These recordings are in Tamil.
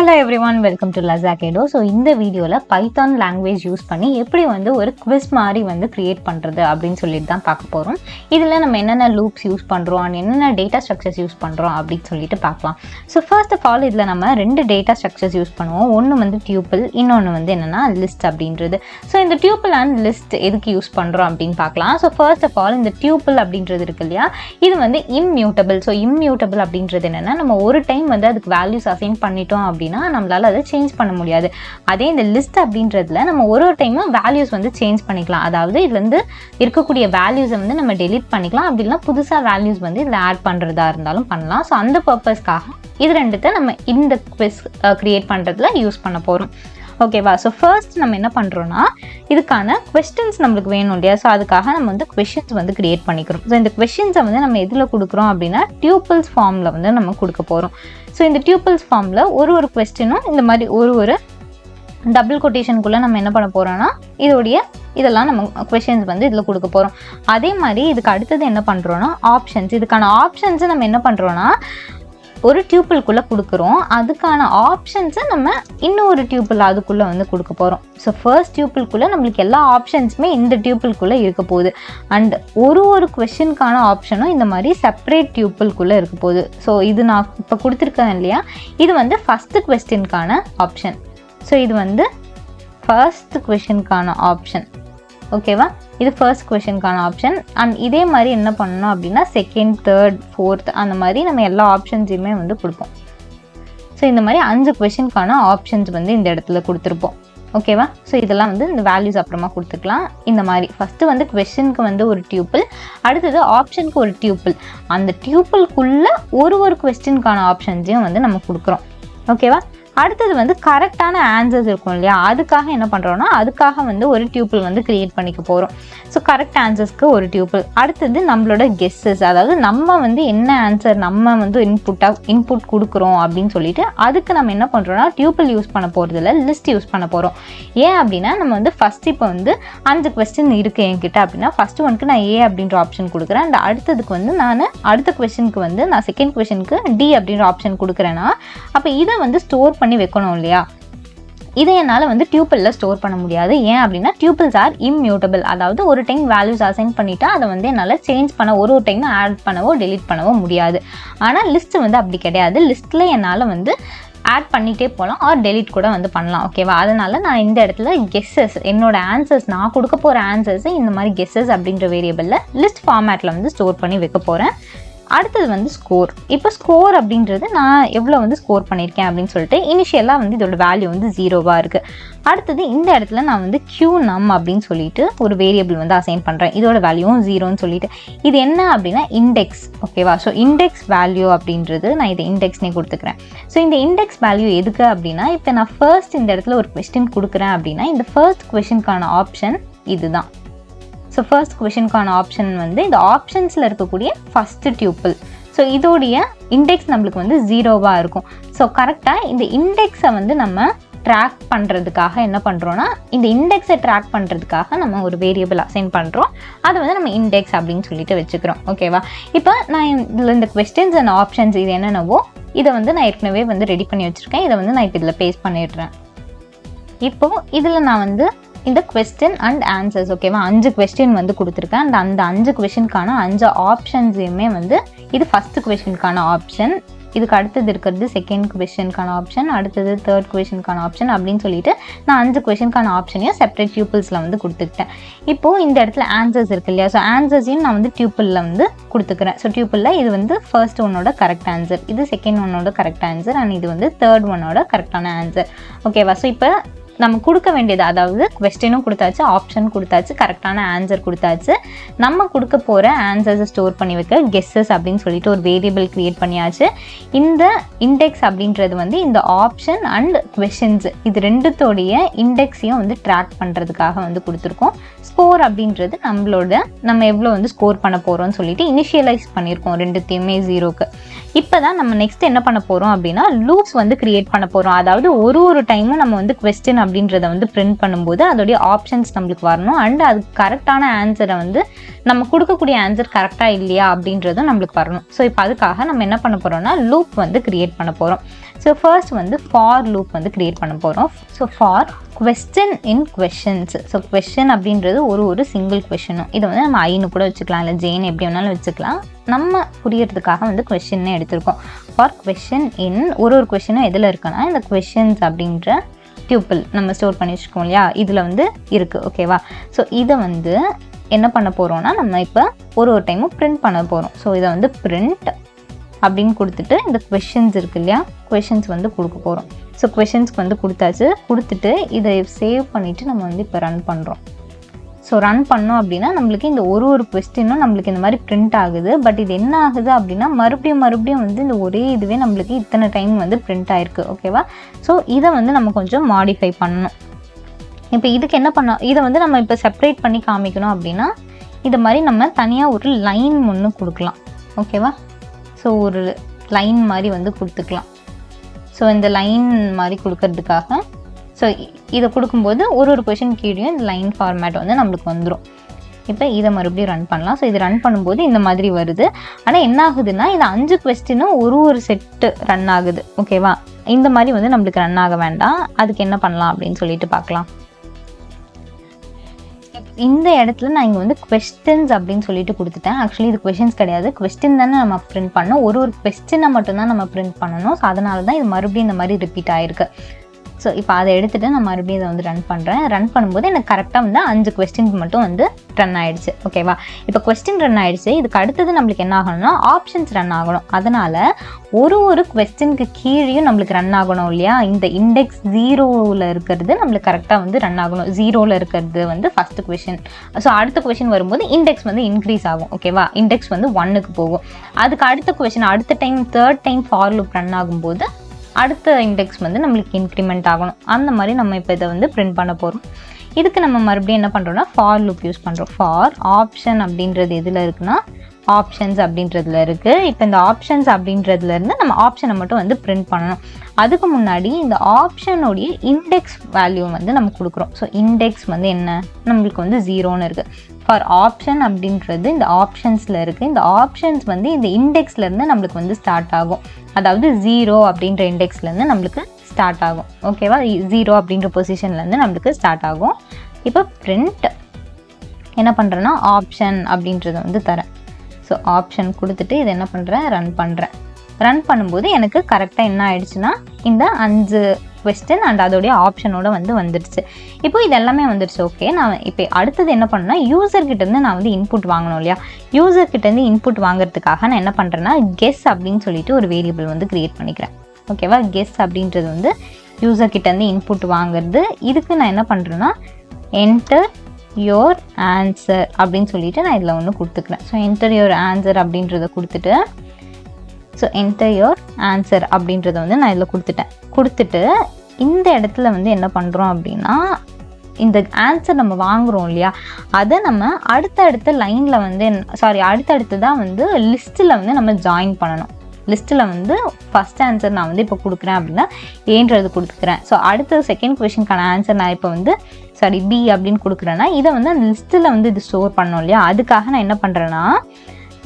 Hello everyone, welcome to Lazakedo. So இந்த வீடியோல Python language யூஸ் பண்ணி எப்படி வந்து ஒரு quiz மாதிரி வந்து கிரியேட் பண்றது அப்படினு சொல்லிட்டு தான் பார்க்க போறோம். இதுல நம்ம என்னென்ன லூப்ஸ் யூஸ் பண்றோம் and என்னென்ன டேட்டா ஸ்ட்ரக்சர்ஸ் யூஸ் பண்றோம் அப்படினு சொல்லிட்டு பார்க்கலாம். So first of all இதுல நம்ம ரெண்டு டேட்டா ஸ்ட்ரக்சர்ஸ் யூஸ் பண்ணுவோம். ஒன்னு வந்து tuple, இன்னொன்னு வந்து என்னன்னா list அப்படின்றது. So இந்த tuple and list எதுக்கு யூஸ் பண்றோம் அப்படினு பார்க்கலாம். So first of all இந்த tuple அப்படின்றது இருக்கு இல்லையா, இது வந்து immutable. So immutable அப்படின்றது என்னன்னா நம்ம ஒரு டைம் வந்து அதுக்கு வேல்யூஸ் அசைன் பண்ணிட்டோம் அப்படினா நம்மளால அதை சேஞ்ச் பண்ண முடியாது. அதே இந்த லிஸ்ட் அப்படின்றதுல நம்ம ஒரு டைம் வேல்யூஸ் வந்து சேஞ்ச் பண்ணிக்கலாம். அதாவது இதுல இருந்து இருக்கக்கூடிய வேல்யூஸை வந்து நம்ம டெலீட் பண்ணிக்கலாம். அப்படி இல்லைனா புதுசா வேல்யூஸ் வந்து இதுல ஆட் பண்றதா இருந்தாலும் பண்ணலாம். ஸோ அந்த பர்பஸ்க்காக இது ரெண்டுத்தை நம்ம இந்த குவிஸ் கிரியேட் பண்றதுல யூஸ் பண்ண போறோம். ஓகேவா? ஸோ ஃபர்ஸ்ட் நம்ம என்ன பண்ணுறோன்னா இதுக்கான கொஸ்டின்ஸ் நம்மளுக்கு வேணும் இல்லையா? ஸோ அதுக்காக நம்ம வந்து கொஷின்ஸ் வந்து கிரியேட் பண்ணிக்கிறோம். ஸோ இந்த கொஷின்ஸை வந்து நம்ம எதில் கொடுக்குறோம் அப்படின்னா டியூப்பிள்ஸ் ஃபார்மில் வந்து நம்ம கொடுக்க போகிறோம். ஸோ இந்த டியூப்பிள்ஸ் ஃபார்மில் ஒரு கொஸ்டினும் இந்த மாதிரி ஒரு டபுள் கொட்டேஷனுக்குள்ளே நம்ம என்ன பண்ண போகிறோன்னா இதெல்லாம் நம்ம கொஷின்ஸ் வந்து இதில் கொடுக்க போகிறோம். அதே மாதிரி இதுக்கு அடுத்தது என்ன பண்ணுறோன்னா ஆப்ஷன்ஸ். இதுக்கான ஆப்ஷன்ஸை நம்ம என்ன பண்ணுறோன்னா ஒரு டியூப்பிள்குள்ளே கொடுக்குறோம். அதுக்கான ஆப்ஷன்ஸை நம்ம இன்னொரு டியூப்பிள் அதுக்குள்ளே வந்து கொடுக்க போகிறோம். ஸோ ஃபர்ஸ்ட் டியூப்பிள்குள்ளே நம்மளுக்கு எல்லா ஆப்ஷன்ஸுமே இந்த டியூப்பிள்குள்ளே இருக்க போகுது. அண்ட் ஒரு கொஸ்டினுக்கான ஆப்ஷனும் இந்த மாதிரி செப்பரேட் டியூப்பிள்குள்ளே இருக்க போகுது. ஸோ இது நான் இப்போ கொடுத்துருக்கேன் இல்லையா, இது வந்து ஃபஸ்ட்டு கொஸ்டினுக்கான ஆப்ஷன். ஸோ இது வந்து ஃபர்ஸ்ட் கொஸ்டினுக்கான ஆப்ஷன். ஓகேவா? இது ஃபர்ஸ்ட் கொஷனுக்கான ஆப்ஷன். அண்ட் இதே மாதிரி என்ன பண்ணணும் அப்படின்னா செகண்ட், தேர்ட், ஃபோர்த் அந்த மாதிரி நம்ம எல்லா ஆப்ஷன்ஸையுமே வந்து கொடுப்போம். ஸோ இந்த மாதிரி 5 கொஷனுக்கான ஆப்ஷன்ஸ் வந்து இந்த இடத்துல கொடுத்துருப்போம். ஓகேவா? ஸோ இதெல்லாம் வந்து இந்த வேல்யூஸ் அப்புறமா கொடுத்துக்கலாம். இந்த மாதிரி ஃபஸ்ட்டு வந்து கொஷனுக்கு வந்து ஒரு டியூப்பிள், அடுத்தது ஆப்ஷனுக்கு ஒரு டியூப்பிள். அந்த டியூப்பிள்குள்ளே ஒரு கொஸ்டினுக்கான ஆப்ஷன்ஸையும் வந்து நம்ம கொடுக்குறோம். ஓகேவா? அடுத்தது வந்து கரெக்டான ஆன்சர்ஸ் இருக்கும் இல்லையா, அதுக்காக என்ன பண்ணுறோன்னா அதுக்காக வந்து ஒரு டியூப்பிள் வந்து கிரியேட் பண்ணிக்க போகிறோம். ஸோ கரெக்ட் ஆன்சர்ஸ்க்கு ஒரு டியூப்பிள். அடுத்தது நம்மளோட கெஸ்ஸஸ், அதாவது நம்ம வந்து என்ன ஆன்சர் நம்ம வந்து இன்புட் கொடுக்குறோம் அப்படின்னு சொல்லிட்டு அதுக்கு நம்ம என்ன பண்ணுறோன்னா டியூப்பிள் யூஸ் பண்ண போகிறதில்ல, லிஸ்ட் யூஸ் பண்ண போகிறோம். ஏன் அப்படின்னா நம்ம வந்து ஃபஸ்ட் இப்போ வந்து 5 கொஸ்டின் இருக்குது என்கிட்ட அப்படின்னா ஃபஸ்ட்டு ஒனுக்கு நான் ஏ அப்படின்ற ஆப்ஷன் கொடுக்குறேன். அண்ட் அடுத்ததுக்கு வந்து நான் அடுத்த கொஸ்டினுக்கு வந்து நான் செகண்ட் கொஸ்டினுக்கு டி அப்படின்ற ஆப்ஷன் கொடுக்குறேன்னா அப்போ இதை வந்து ஸ்டோர் பண்ணி வைக்கணும் இல்லையா. இதை என்னால் வந்து டியூப்பிளில் ஸ்டோர் பண்ண முடியாது. ஏன் அப்படின்னா டியூப்பிள்ஸ் ஆர் இம்மியூட்டபிள். அதாவது ஒரு டைம் வேல்யூஸ் அசைன் பண்ணிட்டா அதை வந்து என்னால் சேஞ்ச் பண்ண ஒரு டைம் ஆட் பண்ணவோ டெலீட் பண்ணவோ முடியாது. ஆனால் லிஸ்ட் வந்து அப்படி கிடையாது. லிஸ்ட்டில் என்னால் வந்து ஆட் பண்ணிகிட்டே போகலாம் ஆர் டெலீட் கூட வந்து பண்ணலாம். ஓகேவா? அதனால் நான் இந்த இடத்துல கெஸ்ஸஸ், என்னோட ஆன்சர்ஸ், நான் கொடுக்க போகிற ஆன்சர்ஸை இந்த மாதிரி கெஸ்ஸஸ் அப்படின்ற வேரியபிளில் லிஸ்ட் ஃபார்மேட்டில் வந்து ஸ்டோர் பண்ணி வைக்க போகிறேன். அடுத்தது வந்து ஸ்கோர். இப்போ ஸ்கோர் அப்படின்றது நான் எவ்வளோ வந்து ஸ்கோர் பண்ணியிருக்கேன் அப்படின்னு சொல்லிட்டு இனிஷியலாக வந்து இதோட வேல்யூ வந்து 0வாக இருக்குது. அடுத்தது இந்த இடத்துல நான் வந்து QNum அப்படின்னு சொல்லிட்டு ஒரு வேரியபிள் வந்து அசைன் பண்ணுறேன். இதோட வேல்யூவும் 0ன்னு சொல்லிட்டு இது என்ன அப்படின்னா இண்டெக்ஸ். ஓகேவா? ஸோ இண்டெக்ஸ் வேல்யூ அப்படின்றது நான் இதை இண்டெக்ஸ்னே கொடுத்துக்கிறேன். ஸோ இந்த இண்டெக்ஸ் வேல்யூ எதுக்கு அப்படின்னா இப்போ நான் ஃபர்ஸ்ட் இந்த இடத்துல ஒரு கொஸ்டின் கொடுக்குறேன் அப்படின்னா இந்த ஃபர்ஸ்ட் கொஸ்டினுக்கான ஆப்ஷன் இதுதான். ஸோ ஃபர்ஸ்ட் கொஷனுக்கான ஆப்ஷன் வந்து இந்த ஆப்ஷன்ஸில் இருக்கக்கூடிய ஃபஸ்ட்டு டியூப்பிள். ஸோ இதோடைய இண்டெக்ஸ் நம்மளுக்கு வந்து 0வாக இருக்கும். ஸோ கரெக்டாக இந்த இண்டெக்ஸை வந்து நம்ம ட்ராக் பண்ணுறதுக்காக என்ன பண்ணுறோன்னா இந்த இண்டெக்ஸை ட்ராக் பண்ணுறதுக்காக நம்ம ஒரு வேரியபிள் அசைன் பண்ணுறோம். அதை வந்து நம்ம இண்டெக்ஸ் அப்படின்னு சொல்லிட்டு வச்சுக்கிறோம். ஓகேவா? இப்போ நான் இதில் இந்த கொஸ்டின்ஸ் அண்ட் ஆப்ஷன்ஸ் இது என்னென்னவோ இதை வந்து நான் ஏற்கனவே வந்து ரெடி பண்ணி வச்சுருக்கேன். இதை வந்து நான் இப்போ இதில் பேஸ்ட் பண்ணிடுறேன். இப்போது இதில் நான் வந்து இந்த கொஸ்டின் அண்ட் ஆன்சர்ஸ், ஓகேவா, 5 கொஸ்டின் வந்து கொடுத்துருக்கேன். அந்த 5 கொஸ்டினுக்கான 5 ஆப்ஷன்ஸையுமே வந்து இது ஃபஸ்ட்டு கொஸ்டினுக்கான ஆப்ஷன், இதுக்கு அடுத்தது இருக்கிறது செகண்ட் கொஸ்டினுக்கான ஆப்ஷன், அடுத்தது தேர்ட் கொஸ்டினுக்கான ஆப்ஷன் அப்படின்னு சொல்லிட்டு நான் 5 கொஸ்டினுக்கான ஆப்ஷனையும் செப்பரேட் டியூப்பிள்ஸில் வந்து கொடுத்துக்கிட்டேன். இப்போது இந்த இடத்துல ஆன்சர்ஸ் இருக்கு இல்லையா, ஸோ ஆன்சர்ஸையும் நான் வந்து டியூப்பிளில் வந்து கொடுத்துக்கிறேன். ஸோ டியூப்பிளில் இது வந்து ஃபர்ஸ்ட் ஒன்னோட கரெக்ட் ஆன்சர், இது செகண்ட் ஒன்னோட கரெக்ட் ஆன்சர், அண்ட் இது வந்து தேர்ட் ஒன்னோட கரெக்டான ஆன்சர். ஓகேவா? ஸோ இப்போ நம்ம கொடுக்க வேண்டியது, அதாவது கொஸ்டினும் கொடுத்தாச்சு, ஆப்ஷன் கொடுத்தாச்சு, கரெக்டான ஆன்சர் கொடுத்தாச்சு. நம்ம கொடுக்க போகிற ஆன்சர்ஸை ஸ்டோர் பண்ணி வைக்க கெஸ்ஸஸ் அப்படின்னு சொல்லிட்டு ஒரு வேரியபிள் க்ரியேட் பண்ணியாச்சு. இந்த இண்டெக்ஸ் அப்படின்றது வந்து இந்த ஆப்ஷன் அண்ட் கொஸ்டின்ஸ் இது ரெண்டுத்தோடைய இண்டெக்ஸையும் வந்து ட்ராக் பண்ணுறதுக்காக வந்து கொடுத்துருக்கோம். ஸ்கோர் அப்படின்றது நம்ம எவ்வளோ வந்து ஸ்கோர் பண்ண போகிறோம்னு சொல்லிட்டு இனிஷியலைஸ் பண்ணியிருக்கோம் ரெண்டுத்தையுமே 0க்கு. இப்போ தான் நம்ம நெக்ஸ்ட் என்ன பண்ண போகிறோம் அப்படின்னா லூப்ஸ் வந்து கிரியேட் பண்ண போகிறோம். அதாவது ஒரு டைமும் நம்ம வந்து கொஸ்டின் அப்படின்றத வந்து பிரிண்ட் பண்ணும்போது அதோடைய ஆப்ஷன்ஸ் நம்மளுக்கு வரணும். அண்ட் அதுக்கு கரெக்டான ஆன்சரை வந்து நம்ம கொடுக்கக்கூடிய ஆன்சர் கரெக்டாக இல்லையா அப்படின்றதும் நம்மளுக்கு வரணும். ஸோ இப்போ அதுக்காக நம்ம என்ன பண்ண போகிறோம்னா லூப் வந்து கிரியேட் பண்ண போகிறோம். ஸோ ஃபர்ஸ்ட் வந்து ஃபார் லூப் வந்து க்ரியேட் பண்ண போகிறோம். So for question in questions. So question அப்படின்றது ஒரு சிங்கிள் கொஷனும், இதை வந்து நம்ம ஐன்னு கூட வச்சுக்கலாம், இல்லை ஜேன்னு எப்படி வேணாலும் வச்சுக்கலாம். நம்ம புரியறதுக்காக வந்து கொஷின்னே எடுத்திருக்கோம். ஃபார் question in ஒரு கொஷனும் எதில் இருக்குன்னா இந்த questions அப்படின்ற டியூப்பிள் நம்ம ஸ்டோர் பண்ணி வச்சுக்கோம் இல்லையா, இதில் வந்து இருக்குது. ஓகேவா? ஸோ இதை வந்து என்ன பண்ண போகிறோம்னா நம்ம இப்போ ஒரு டைமும் பிரிண்ட் பண்ண போகிறோம். ஸோ இதை வந்து பிரிண்ட் அப்படின்னு கொடுத்துட்டு இந்த கொஷின்ஸ் இருக்கு இல்லையா, கொஷின்ஸ் வந்து கொடுக்க போகிறோம். ஸோ கொஷின்ஸ்க்கு வந்து கொடுத்தாச்சு. கொடுத்துட்டு இதை சேவ் பண்ணிவிட்டு நம்ம வந்து இப்போ ரன் பண்ணுறோம். ஸோ ரன் பண்ணோம் அப்படின்னா நம்மளுக்கு இந்த ஒரு கொஸ்டினும் நம்மளுக்கு இந்த மாதிரி பிரிண்ட் ஆகுது. பட் இது என்ன ஆகுது அப்படின்னா மறுபடியும் வந்து இந்த ஒரே இதுவே நம்மளுக்கு இத்தனை டைம் வந்து பிரிண்ட் ஆயிருக்கு. ஓகேவா? ஸோ இதை வந்து நம்ம கொஞ்சம் மாடிஃபை பண்ணணும். இப்போ இதுக்கு என்ன பண்ண, இதை வந்து நம்ம இப்போ செப்பரேட் பண்ணி காமிக்கணும் அப்படின்னா இது மாதிரி நம்ம தனியாக ஒரு லைன் ஒன்று கொடுக்கலாம். ஓகேவா? ஸோ ஒரு லைன் மாதிரி வந்து கொடுத்துக்கலாம். ஸோ இந்த லைன் மாதிரி கொடுக்கறதுக்காக ஸோ இதை கொடுக்கும்போது ஒரு கொஷின் கீழே இந்த லைன் ஃபார்மேட் வந்து நம்மளுக்கு வந்துடும். இப்போ இதை மறுபடியும் ரன் பண்ணலாம். ஸோ இது ரன் பண்ணும்போது இந்த மாதிரி வருது. ஆனால் என்ன ஆகுதுன்னா இந்த 5 கொஸ்டினும் ஒரு செட்டு ரன் ஆகுது. ஓகேவா? இந்த மாதிரி வந்து நம்மளுக்கு ரன் ஆக வேண்டாம். அதுக்கு என்ன பண்ணலாம் அப்படின்னு சொல்லிட்டு பார்க்கலாம். இந்த இடத்துல நான் இங்கே வந்து கொஸ்டின்ஸ் அப்படின்னு சொல்லிட்டு கொடுத்துட்டேன். ஆக்சுவலி இது கொஸ்டின்ஸ் கிடையாது, கொஸ்டின் தானே நம்ம பிரிண்ட் பண்ணோம். ஒரு கொஸ்டினை மட்டும்தான் நம்ம பிரிண்ட் பண்ணணும். ஸோ அதனால தான் இது மறுபடியும் இந்த மாதிரி ரிப்பீட் ஆகிருக்கு. ஸோ இப்போ அதை எடுத்துகிட்டு நான் மறுபடியும் இதை வந்து ரன் பண்ணுறேன். ரன் பண்ணும்போது எனக்கு கரெக்டாக வந்து 5 கொஸ்டின்ஸ் மட்டும் வந்து ரன் ஆகிடுச்சு. ஓகேவா? இப்போ கொஸ்டின் ரன் ஆகிடுச்சு. இதுக்கு அடுத்தது நம்மளுக்கு என்ன ஆகணும்னா ஆப்ஷன்ஸ் ரன் ஆகணும். அதனால் ஒரு கொஸ்டினுக்கு கீழேயும் நம்மளுக்கு ரன் ஆகணும் இல்லையா. இந்த இண்டெக்ஸ் 0ல் இருக்கிறது நம்மளுக்கு கரெக்டாக வந்து ரன் ஆகணும். 0ல் இருக்கிறது வந்து ஃபஸ்ட்டு கொஸ்டின். ஸோ அடுத்த கொஸ்டின் வரும்போது இண்டெக்ஸ் வந்து இன்க்ரீஸ் ஆகும். ஓகேவா? இண்டெக்ஸ் வந்து 1க்கு போகும். அதுக்கு அடுத்த கொஸ்டின் அடுத்த time 3rd time for loop run ஆகும்போது அடுத்த இண்டெக்ஸ் வந்து நம்மளுக்கு இன்க்ரிமெண்ட் ஆகணும். அந்த மாதிரி நம்ம இப்போ இதை வந்து பிரிண்ட் பண்ண போகிறோம். இதுக்கு நம்ம மறுபடியும் என்ன பண்ணுறோம்னா ஃபார் லூப் யூஸ் பண்ணுறோம். ஃபார் ஆப்ஷன் அப்படின்றது எதில் இருக்குன்னா ஆப்ஷன்ஸ் அப்படின்றதுல இருக்குது. இப்போ இந்த ஆப்ஷன்ஸ் அப்படின்றதுலேருந்து நம்ம ஆப்ஷனை மட்டும் வந்து பிரிண்ட் பண்ணணும். அதுக்கு முன்னாடி இந்த ஆப்ஷனுடைய இண்டெக்ஸ் வேல்யூ வந்து நம்ம கொடுக்குறோம். ஸோ இண்டெக்ஸ் வந்து என்ன, நம்மளுக்கு வந்து 0ன்னு இருக்குது. ஃபார் ஆப்ஷன் அப்படின்றது இந்த ஆப்ஷன்ஸில் இருக்குது. இந்த ஆப்ஷன்ஸ் வந்து இந்த இண்டெக்ஸ்லேருந்து நம்மளுக்கு வந்து ஸ்டார்ட் ஆகும். அதாவது 0 அப்படின்ற இண்டெக்ஸ்லேருந்து நம்மளுக்கு ஸ்டார்ட் ஆகும். ஓகேவா? 0 அப்படின்ற பொசிஷன்லேருந்து நம்மளுக்கு ஸ்டார்ட் ஆகும். இப்போ பிரிண்ட் என்ன பண்ணுறேன்னா ஆப்ஷன் அப்படின்றத வந்து தரேன். ஸோ ஆப்ஷன் கொடுத்துட்டு இதை என்ன பண்ணுறேன், ரன் பண்ணுறேன். ரன் பண்ணும்போது எனக்கு கரெக்டாக என்ன ஆயிடுச்சுன்னா இந்த 5 கொஸ்டின் அண்ட் அதோடைய ஆப்ஷனோட வந்து வந்துடுச்சு. இப்போ இது எல்லாமே வந்துடுச்சு. ஓகே, நான் இப்போ அடுத்தது என்ன பண்ணேன்னா யூசர்கிட்டேருந்து நான் வந்து இன்புட் வாங்கணும் இல்லையா. யூசர்கிட்டேருந்து இன்புட் வாங்குறதுக்காக நான் என்ன பண்ணுறேன்னா கெஸ் அப்படின்னு சொல்லிட்டு ஒரு வேரியபிள் வந்து க்ரியேட் பண்ணிக்கிறேன். ஓகேவா? கெஸ் அப்படின்றது வந்து யூசர்கிட்டேருந்து இன்புட் வாங்குறது. இதுக்கு நான் என்ன பண்ணுறேன்னா என்டர் யோர் ஆன்சர் அப்படின்னு சொல்லிட்டு நான் இதில் ஒன்று கொடுத்துக்கிறேன். ஸோ என்டர் யோர் ஆன்சர் அப்படின்றத கொடுத்துட்டு ஸோ என்டர் யோர் ஆன்சர் அப்படின்றத வந்து நான் இதில் கொடுத்துட்டு இந்த இடத்துல வந்து என்ன பண்ணுறோம் அப்படின்னா இந்த ஆன்சர் நம்ம வாங்குகிறோம் இல்லையா, அதை நம்ம அடுத்தடுத்த லைனில் வந்து அடுத்தடுத்து தான் வந்து லிஸ்ட்டில் வந்து நம்ம ஜாயின் பண்ணணும். லிஸ்ட்டில் வந்து ஃபஸ்ட் ஆன்சர் நான் வந்து இப்போ கொடுக்குறேன் அப்படின்னா ஏன்றது கொடுத்துக்கிறேன். ஸோ அடுத்த செகண்ட் கொஷினுக்கான ஆன்சர் நான் இப்போ வந்து பி அப்படின்னு கொடுக்குறேன்னா இதை வந்து அந்த லிஸ்ட்டில் வந்து இது ஸ்டோர் பண்ணோம் இல்லையா. அதுக்காக நான் என்ன பண்ணுறேன்னா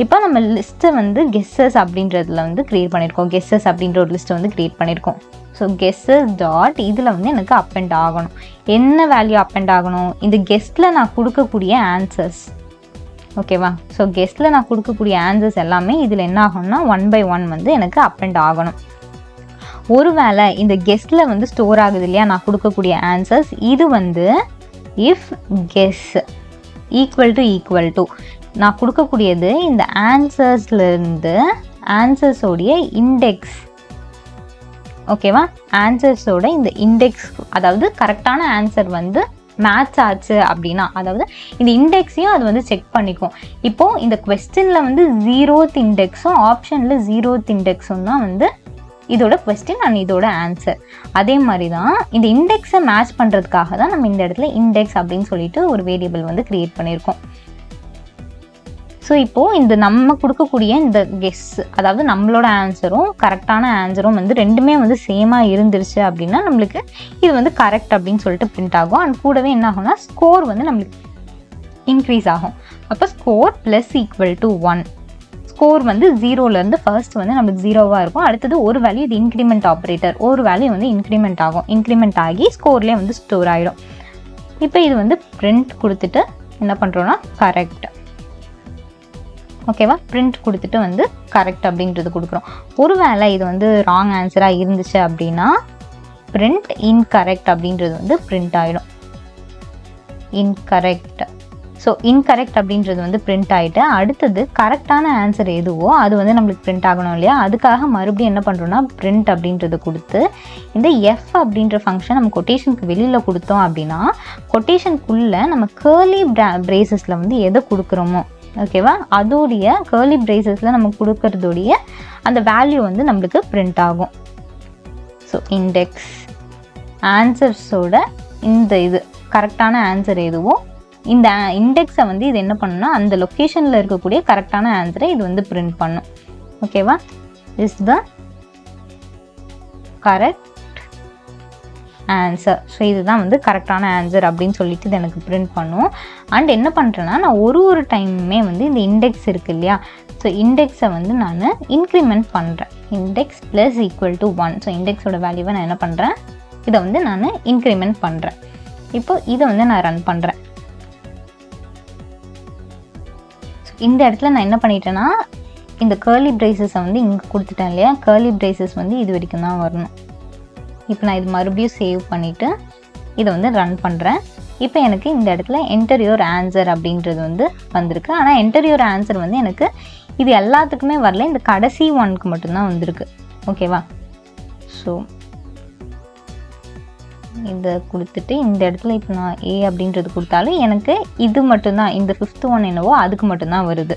இப்போ நம்ம லிஸ்ட்டை வந்து கெஸ்ஸஸ் அப்படின்றதுல வந்து க்ரியேட் பண்ணியிருக்கோம். கெஸ்ஸஸ் அப்படின்ற ஒரு லிஸ்ட்டை வந்து க்ரியேட் பண்ணியிருக்கோம். ஸோ கெஸ்ஸஸ் டாட் இதில் வந்து எனக்கு அப் அண்ட் ஆகணும். என்ன வேல்யூ அப் அண்ட் ஆகணும், இந்த கெஸ்ட்டில் நான் கொடுக்கக்கூடிய ஆன்சர்ஸ். ஓகேவா? ஸோ கெஸ்ட்டில் நான் கொடுக்கக்கூடிய ஆன்சர்ஸ் எல்லாமே இதில் என்ன ஆகணும்னா 1 by 1 வந்து எனக்கு அப் அண்ட் ஆகணும். ஒருவேளை இந்த கெஸ்ட்டில் வந்து ஸ்டோர் ஆகுது இல்லையா நான் கொடுக்கக்கூடிய ஆன்சர்ஸ், இது வந்து இஃப் கெஸ் ஈக்குவல் டு நான் கொடுக்கக்கூடியது இந்த ஆன்சர்ஸ்லேருந்து ஆன்சர்ஸோடைய இண்டெக்ஸ். ஓகேவா? ஆன்சர்ஸோட இந்த இண்டெக்ஸ், அதாவது கரெக்டான ஆன்சர் வந்து மேட்ச் ஆச்சு அப்படின்னா, அதாவது இந்த இண்டெக்ஸையும் அது வந்து செக் பண்ணிக்கும். இப்போது இந்த கொஸ்டினில் வந்து 0th இண்டெக்ஸும் ஆப்ஷனில் 0th இண்டெக்ஸும் தான் வந்து இதோட கொஸ்டின் அண்ட் இதோட ஆன்சர். அதே மாதிரி தான் இந்த இண்டெக்ஸை மேட்ச் பண்ணுறதுக்காக தான் நம்ம இந்த இடத்துல இண்டெக்ஸ் அப்படின்னு சொல்லிட்டு ஒரு வேரியபிள் வந்து க்ரியேட் பண்ணியிருக்கோம். ஸோ இப்போது இந்த நம்ம கொடுக்கக்கூடிய இந்த கெஸ், அதாவது நம்மளோட ஆன்சரும் கரெக்டான ஆன்சரும் வந்து ரெண்டுமே வந்து சேமாக இருந்துருச்சு அப்படின்னா நம்மளுக்கு இது வந்து கரெக்ட் அப்படின்னு சொல்லிட்டு பிரிண்ட் ஆகும். அண்ட் கூடவே என்ன ஆகும்னா ஸ்கோர் வந்து நம்மளுக்கு இன்க்ரீஸ் ஆகும். அப்போ ஸ்கோர் += 1, ஸ்கோர் வந்து 0லேருந்து ஃபர்ஸ்ட் வந்து நமக்கு 0வாக இருக்கும். அடுத்தது ஒரு வேல்யூ இது இன்க்ரிமெண்ட் ஆப்ரேட்டர், ஒரு வேல்யூ வந்து இன்க்ரிமெண்ட் ஆகும். இன்க்ரிமெண்ட் ஆகி ஸ்கோர்லேயே வந்து ஸ்டோர் ஆகிடும். இப்போ இது வந்து பிரிண்ட் கொடுத்துட்டு என்ன பண்ணுறோன்னா கரெக்ட். ஓகேவா, பிரிண்ட் கொடுத்துட்டு வந்து கரெக்ட் அப்படின்றது கொடுக்குறோம். ஒரு வேளை இது வந்து ராங் ஆன்சராக இருந்துச்சு அப்படின்னா பிரிண்ட் இன்கரெக்ட் அப்படின்றது வந்து பிரிண்ட் ஆகிடும். இன்கரெக்ட். ஸோ இன்கரெக்ட் அப்படின்றது வந்து பிரிண்ட் ஆகிட்டு அடுத்தது கரெக்டான ஆன்சர் எதுவோ அது வந்து நம்மளுக்கு பிரிண்ட் ஆகணும் இல்லையா. அதுக்காக மறுபடியும் என்ன பண்ணுறோன்னா பிரிண்ட் அப்படின்றது கொடுத்து இந்த எஃப் அப்படின்ற ஃபங்க்ஷன் நம்ம கொட்டேஷனுக்கு வெளியில் கொடுத்தோம் அப்படின்னா கொட்டேஷனுக்குள்ளே நம்ம கேர்லி பிரேசஸில் வந்து எதை கொடுக்குறோமோ ஓகேவா அதோடைய கேர்லி பிரேசஸில் நம்ம கொடுக்கறதோடைய அந்த வேல்யூ வந்து நம்மளுக்கு பிரிண்ட் ஆகும். ஸோ இண்டெக்ஸ் ஆன்சர்ஸோட இந்த இது கரெக்டான ஆன்சர் எதுவோ இந்த இண்டெக்ஸை வந்து இது என்ன பண்ணுன்னா அந்த லொக்கேஷனில் இருக்கக்கூடிய கரெக்டான ஆன்சரை இது வந்து பிரிண்ட் பண்ணும். ஓகேவா, is the correct answer. So இதுதான் வந்து கரெக்டான ஆன்சர் அப்படின்னு சொல்லிட்டு இது எனக்கு பிரிண்ட் பண்ணும். அண்ட் என்ன பண்ணுறேன்னா நான் ஒரு டைமுமே வந்து இந்த இண்டெக்ஸ் இருக்குது இல்லையா, ஸோ இண்டெக்ஸை வந்து நான் இன்க்ரிமெண்ட் பண்ணுறேன். Index plus equal to 1. So இண்டெக்ஸோட வேல்யூவை நான் என்ன பண்ணுறேன், இதை வந்து நான் இன்க்ரிமெண்ட் பண்ணுறேன். இப்போ இதை வந்து நான் ரன் பண்ணுறேன். இந்த இடத்துல நான் என்ன பண்ணிட்டேன்னா இந்த கேர்லி பிரேசஸை வந்து இங்கே கொடுத்துட்டேன் இல்லையா, கேர்லி பிரேசஸ் வந்து இது வரைக்கும் தான் வரணும். இப்போ நான் இது மறுபடியும் சேவ் பண்ணிவிட்டு இதை வந்து ரன் பண்ணுறேன். இப்போ எனக்கு இந்த இடத்துல என்டர் யுவர் ஆன்சர் அப்படின்றது வந்து வந்திருக்கு. ஆனால் என்டர் யுவர் ஆன்சர் வந்து எனக்கு இது எல்லாத்துக்குமே வரல, இந்த கடைசி ஒன்க்கு மட்டும்தான் வந்திருக்கு. ஓகேவா, ஸோ இதை கொடுத்துட்டு இந்த இடத்துல இப்போ நான் ஏ அப்படின்றது கொடுத்தாலும் எனக்கு இது மட்டும்தான், இந்த 5th ஒன் என்னவோ அதுக்கு மட்டும்தான் வருது.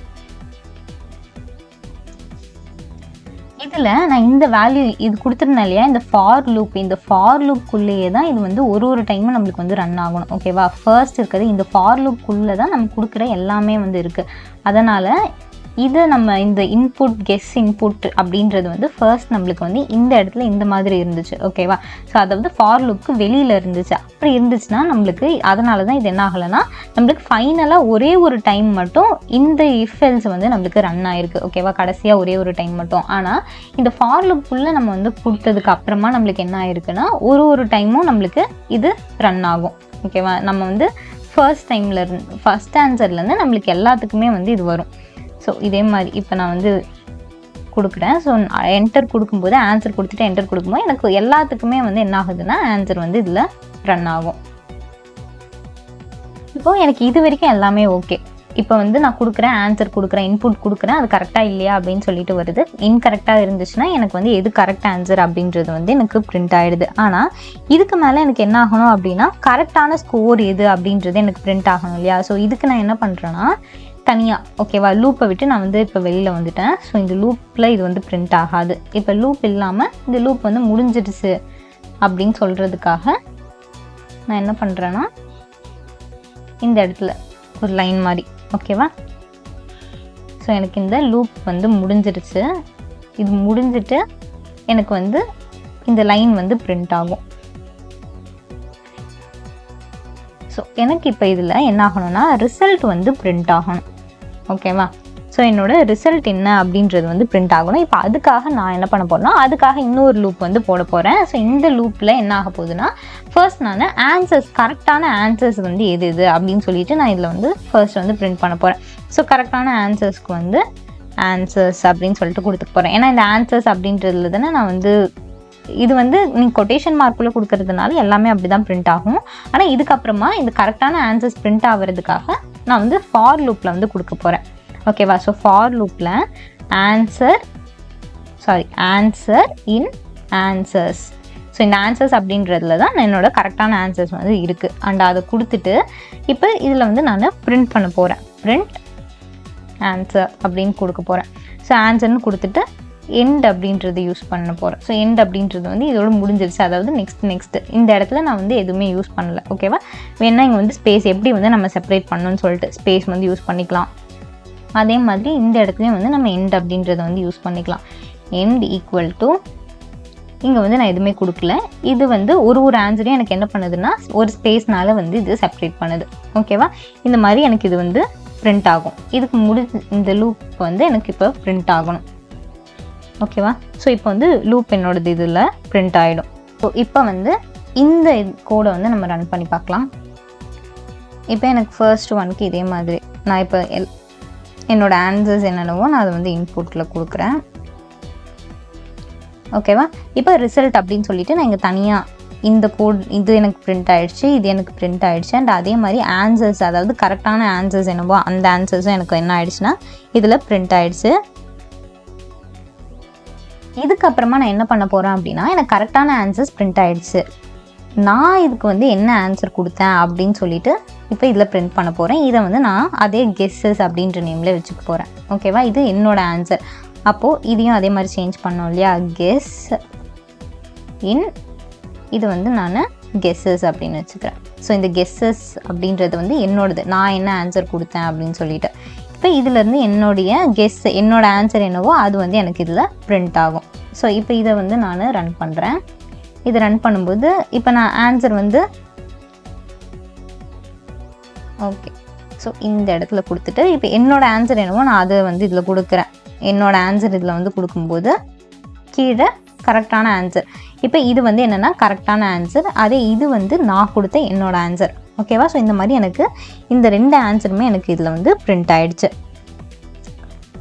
இதில் நான் இந்த வேல்யூ இது கொடுத்துருந்தேன் இல்லையா, இந்த ஃபார் லூப், இந்த ஃபார் லூப்புக்குள்ளேயே தான் இது வந்து ஒரு டைமும் நம்மளுக்கு வந்து ரன் ஆகணும். ஓகேவா, ஃபர்ஸ்ட் இருக்கிறது இந்த ஃபார் லூப்புக்குள்ளே தான் நம்ம கொடுக்குற எல்லாமே வந்து இருக்குது. அதனால் இதை நம்ம இந்த இன்புட் கெஸ் இன்புட் அப்படின்றது வந்து ஃபர்ஸ்ட் நம்மளுக்கு வந்து இந்த இடத்துல இந்த மாதிரி இருந்துச்சு. ஓகேவா, ஸோ அதாவது ஃபார் லூப்புக்கு வெளியில் இருந்துச்சு. அப்படி இருந்துச்சுன்னா நம்மளுக்கு அதனால தான் இது என்ன ஆகலைன்னா நம்மளுக்கு ஃபைனலாக ஒரே ஒரு டைம் மட்டும் இந்த இஃப் எல்ஸ் வந்து நம்மளுக்கு ரன் ஆயிருக்கு. ஓகேவா, கடைசியாக ஒரே ஒரு டைம் மட்டும். ஆனால் இந்த ஃபார் லூப்புக்குள்ளே நம்ம வந்து கொடுத்ததுக்கு அப்புறமா நம்மளுக்கு என்ன ஆயிருக்குன்னா ஒரு டைமும் நம்மளுக்கு இது ரன் ஆகும். ஓகேவா, நம்ம வந்து ஃபர்ஸ்ட் ஆன்சர்லேருந்து நம்மளுக்கு எல்லாத்துக்குமே வந்து இது வரும். ஸோ இதே மாதிரி இப்போ நான் வந்து கொடுக்குறேன். ஸோ என்டர் கொடுக்கும்போது ஆன்சர் கொடுத்துட்டு என்டர் கொடுக்கும்போது எனக்கு எல்லாத்துக்குமே வந்து என்ன ஆகுதுன்னா ஆன்சர் வந்து இதில் ரன் ஆகும். இப்போது எனக்கு இது வரைக்கும் எல்லாமே ஓகே. இப்போ வந்து நான் கொடுக்குறேன், ஆன்சர் கொடுக்குறேன், இன்புட் கொடுக்குறேன், அது கரெக்டாக இல்லையா அப்படின்னு சொல்லிட்டு வருது. இன்கரெக்டாக இருந்துச்சுன்னா எனக்கு வந்து எது கரெக்ட் ஆன்சர் அப்படின்றது வந்து எனக்கு பிரிண்ட் ஆகிடுது. ஆனால் இதுக்கு மேலே எனக்கு என்ன ஆகணும் அப்படின்னா கரெக்டான ஸ்கோர் எது அப்படின்றது எனக்கு பிரிண்ட் ஆகணும் இல்லையா. ஸோ இதுக்கு நான் என்ன பண்ணுறேன்னா தனியாக ஓகேவா லூப்பை விட்டு நான் வந்து இப்போ வெளியில் வந்துட்டேன். ஸோ இந்த லூப்பில் இது வந்து பிரிண்ட் ஆகாது. இப்போ லூப் இல்லாமல் இந்த லூப் வந்து முடிஞ்சிடுச்சு அப்படின்னு சொல்கிறதுக்காக நான் என்ன பண்ணுறேன்னா இந்த இடத்துல ஒரு லைன் மாதிரி ஓகேவா. ஸோ எனக்கு இந்த லூப் வந்து முடிஞ்சிடுச்சு. இது முடிஞ்சிட்டு எனக்கு வந்து இந்த லைன் வந்து பிரிண்ட் ஆகும். ஸோ எனக்கு இப்போ இதில் என்ன ஆகணும்னா ரிசல்ட் வந்து பிரிண்ட் ஆகணும். ஓகேவா, ஸோ என்னோட ரிசல்ட் என்ன அப்படின்றது வந்து பிரிண்ட் ஆகணும். இப்போ அதுக்காக நான் என்ன பண்ண போகிறேன்னா அதுக்காக இன்னொரு லூப் வந்து போட போகிறேன். ஸோ இந்த லூப்பில் என்ன ஆக போகுதுன்னா ஃபர்ஸ்ட் நான் ஆன்சர்ஸ் கரெக்டான ஆன்சர்ஸ் வந்து எது எது அப்படின்னு சொல்லிட்டு நான் இதில் வந்து ஃபர்ஸ்ட் வந்து பிரிண்ட் பண்ண போகிறேன். ஸோ கரெக்டான ஆன்சர்ஸ்க்கு வந்து ஆன்சர்ஸ் அப்படின்னு சொல்லிட்டு கொடுத்துக்க போகிறேன். ஏன்னா இந்த ஆன்சர்ஸ் அப்படின்றதுல தானே நான் வந்து இது வந்து நீங்கள் கொட்டேஷன் மார்க்குள்ளே கொடுக்கறதுனால எல்லாமே அப்படி தான் பிரிண்ட் ஆகும். ஆனால் இதுக்கப்புறமா இந்த கரெக்டான ஆன்சர்ஸ் பிரிண்ட் ஆகிறதுக்காக நான் வந்து ஃபார் லூப்பில் வந்து கொடுக்க போகிறேன். ஓகேவா, ஸோ ஃபார் லூப்பில் ஆன்சர் இன் ஆன்சர்ஸ். ஸோ இந்த ஆன்சர்ஸ் அப்படின்றதுல தான் என்னோட கரெக்டான ஆன்சர்ஸ் வந்து இருக்குது. அண்ட் அதை கொடுத்துட்டு இப்போ இதில் வந்து நான் பிரிண்ட் பண்ண போகிறேன். பிரிண்ட் ஆன்சர் அப்படின்னு கொடுக்க போகிறேன். ஸோ ஆன்சர்னு கொடுத்துட்டு எண்ட் அப்படின்றது யூஸ் பண்ண போகிறேன். ஸோ எண்ட் அப்படின்றது வந்து இதோட முடிஞ்சிருச்சு. அதாவது நெக்ஸ்ட் இந்த இடத்துல நான் வந்து எதுவுமே யூஸ் பண்ணல. ஓகேவா, வேணா இங்கே வந்து ஸ்பேஸ் எப்படி வந்து நம்ம செப்பரேட் பண்ணணும்னு சொல்லிட்டு ஸ்பேஸ் வந்து யூஸ் பண்ணிக்கலாம். அதே மாதிரி இந்த இடத்துலையும் வந்து நம்ம எண்ட் அப்படின்றத வந்து யூஸ் பண்ணிக்கலாம். எண்ட் ஈக்குவல் டு இங்கே வந்து நான் எதுவுமே கொடுக்கல. இது வந்து ஒரு ஆன்சரையும் எனக்கு என்ன பண்ணுதுன்னா ஒரு ஸ்பேஸ்னால வந்து இது செப்பரேட் பண்ணுது. ஓகேவா, இந்த மாதிரி எனக்கு இது வந்து பிரிண்ட் ஆகும். இதுக்கு இந்த லூப் வந்து எனக்கு இப்போ பிரிண்ட் ஆகணும். ஓகேவா? ஸோ இப்போ வந்து லூப் என்னோடது இதில் பிரிண்ட் ஆகிடும். ஸோ இப்போ வந்து இந்த கோடை வந்து நம்ம ரன் பண்ணி பார்க்கலாம். இப்போ எனக்கு ஃபர்ஸ்ட் ஒன்க்கு இதே மாதிரி நான் இப்போ என்னோட ஆன்சர்ஸ் என்னென்னவோ நான் அதை வந்து இன்புட்டில் கொடுக்குறேன். ஓகேவா? இப்போ ரிசல்ட் அப்படின்னு சொல்லிட்டு நான் இங்கே தனியாக இந்த கோட் இது எனக்கு பிரிண்ட் ஆகிடுச்சு, இது எனக்கு பிரிண்ட் ஆகிடுச்சு. அண்ட் அதே மாதிரி ஆன்சர்ஸ், அதாவது கரெக்டான ஆன்சர்ஸ் என்னவோ அந்த ஆன்சர்ஸும் எனக்கு என்ன ஆகிடுச்சுன்னா இதில் பிரிண்ட் ஆகிடுச்சு. இதுக்கப்புறமா நான் என்ன பண்ண போகிறேன் அப்படின்னா, எனக்கு கரெக்டான ஆன்சர்ஸ் பிரிண்ட் ஆகிடுச்சு. நான் இதுக்கு வந்து என்ன ஆன்சர் கொடுத்தேன் அப்படின்னு சொல்லிட்டு இப்போ இதில் பிரிண்ட் பண்ண போகிறேன். இதை வந்து நான் அதே கெஸ்ஸஸ் அப்படின்ற நேமில் வச்சுக்க போகிறேன். ஓகேவா? இது என்னோடய ஆன்சர். அப்போது இதையும் அதே மாதிரி சேஞ்ச் பண்ணோம் இல்லையா, கெஸ் இன், இது வந்து நான் கெஸ்ஸஸ் அப்படின்னு வச்சுக்கிறேன். ஸோ இந்த கெஸ்ஸஸ் அப்படின்றது வந்து என்னோடது, நான் என்ன ஆன்சர் கொடுத்தேன் அப்படின்னு சொல்லிட்டு. இப்போ இதிலேருந்து என்னுடைய என்னோட ஆன்சர் என்னவோ அது வந்து எனக்கு இதில் பிரிண்ட் ஆகும். ஸோ இப்போ இதை வந்து நான் ரன் பண்ணுறேன். இதை ரன் பண்ணும்போது இப்போ நான் ஆன்சர் வந்து ஓகே, ஸோ இந்த இடத்துல கொடுத்துட்டு இப்போ என்னோடய ஆன்சர் என்னவோ நான் அதை வந்து இதில் கொடுக்குறேன். என்னோடய ஆன்சர் இதில் வந்து கொடுக்கும்போது கீழே கரெக்டான ஆன்சர். இப்போ இது வந்து என்னென்னா கரெக்டான ஆன்சர், அதே இது வந்து நான் கொடுத்த என்னோடய ஆன்சர். ஓகேவா? ஸோ இந்த மாதிரி எனக்கு இந்த 2 ஆன்சருமே எனக்கு இதில் வந்து பிரிண்ட் ஆகிடுச்சு.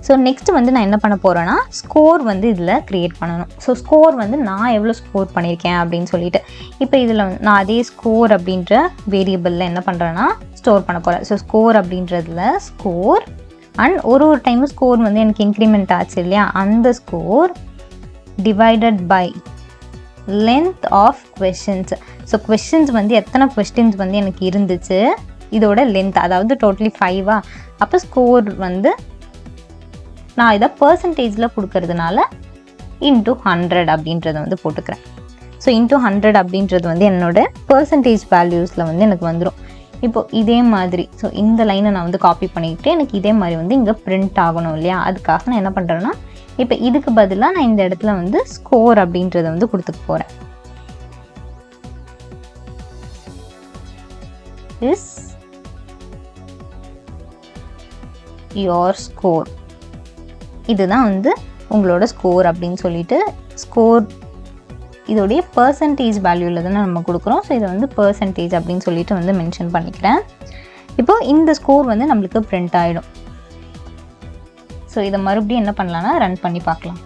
ஸோ நெக்ஸ்ட் வந்து நான் என்ன பண்ண போகிறேன்னா ஸ்கோர் வந்து இதில் க்ரியேட் பண்ணணும். ஸோ ஸ்கோர் வந்து நான் எவ்வளோ ஸ்கோர் பண்ணியிருக்கேன் அப்படின்னு சொல்லிட்டு இப்போ இதில் நான் அதே ஸ்கோர் அப்படின்ற வேரியபிளில் என்ன பண்ணுறேன்னா ஸ்டோர் பண்ண போகிறேன். ஸோ ஸ்கோர் அப்படின்றதுல ஸ்கோர் அண்ட் ஒரு டைமும் ஸ்கோர் வந்து எனக்கு இன்க்ரிமெண்ட் ஆச்சு இல்லையா, அந்த score divided by length of questions. So questions வந்து எத்தனை கொஸ்டின்ஸ் வந்து எனக்கு இருந்துச்சு இதோட லென்த், அதாவது டோட்டலி 5ஆ. அப்போ ஸ்கோர் வந்து நான் இதை பர்சன்டேஜில் கொடுக்கறதுனால இன்ட்டு 100 அப்படின்றத வந்து போட்டுக்கிறேன். ஸோ இன்ட்டு 100 அப்படின்றது வந்து என்னோட பர்சன்டேஜ் வேல்யூஸில் வந்து எனக்கு வந்துடும். இப்போது இதே மாதிரி ஸோ இந்த லைனை நான் வந்து காப்பி பண்ணிக்கிட்டு எனக்கு இதே மாதிரி வந்து இங்கே பிரிண்ட் ஆகணும் இல்லையா, அதுக்காக நான் என்ன பண்ணுறேன்னா இப்போ இதுக்கு பதிலாக நான் இந்த இடத்துல வந்து ஸ்கோர் அப்படின்றத வந்து கொடுத்துக்க போகிறேன். இஸ் யோர் ஸ்கோர், இதுதான் வந்து உங்களோட ஸ்கோர் அப்படின்னு சொல்லிட்டு ஸ்கோர் இதோடைய பர்சன்டேஜ் வேல்யூவில் தானே நம்ம கொடுக்குறோம். ஸோ இதை வந்து பர்சன்டேஜ் அப்படின்னு சொல்லிட்டு வந்து மென்ஷன் பண்ணிக்கிறேன். இப்போது இந்த ஸ்கோர் வந்து நம்மளுக்கு பிரிண்ட் ஆகிடும். ஸோ இதை மறுபடியும் என்ன பண்ணலான்னா ரன் பண்ணி பார்க்கலாம்.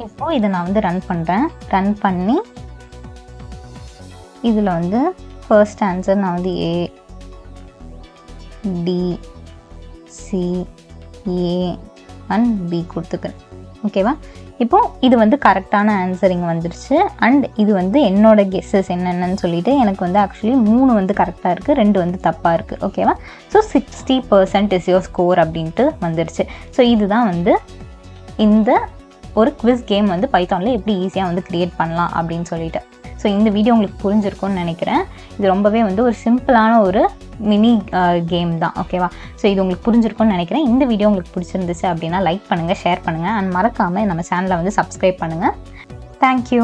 இப்போது இதை நான் வந்து ரன் பண்ணுறேன். ரன் பண்ணி இதில் வந்து ஃபர்ஸ்ட் ஆன்சர் நான் வந்து A D C A and B கொடுத்துக்கிறேன். ஓகேவா? இப்போது இது வந்து கரெக்டான ஆன்சர் இங்கே வந்துருச்சு. அண்ட் இது வந்து என்னோட கெஸ்ஸஸ் என்னென்னு சொல்லிட்டு எனக்கு வந்து ஆக்சுவலி 3 வந்து கரெக்டாக இருக்குது, 2 வந்து தப்பாக இருக்குது. ஓகேவா? ஸோ 60% இஸ் யோர் ஸ்கோர் அப்படின்ட்டு வந்துருச்சு. ஸோ இதுதான் வந்து இந்த ஒரு குவிஸ் கேம் வந்து பைத்தானில் எப்படி ஈஸியாக வந்து க்ரியேட் பண்ணலாம் அப்படின்னு சொல்லிட்டு. ஸோ இந்த வீடியோ உங்களுக்கு புரிஞ்சிருக்கும்னு நினைக்கிறேன். இது ரொம்பவே வந்து ஒரு சிம்பிளான ஒரு மினி கேம் தான். ஓகேவா? ஸோ இது உங்களுக்கு புரிஞ்சிருக்கும்னு நினைக்கிறேன். இந்த வீடியோ உங்களுக்கு பிடிச்சிருந்துச்சு அப்படின்னா லைக் பண்ணுங்கள், ஷேர் பண்ணுங்கள் அண்ட் மறக்காமல் நம்ம சேனலை வந்து சப்ஸ்கிரைப் பண்ணுங்கள். தேங்க்யூ.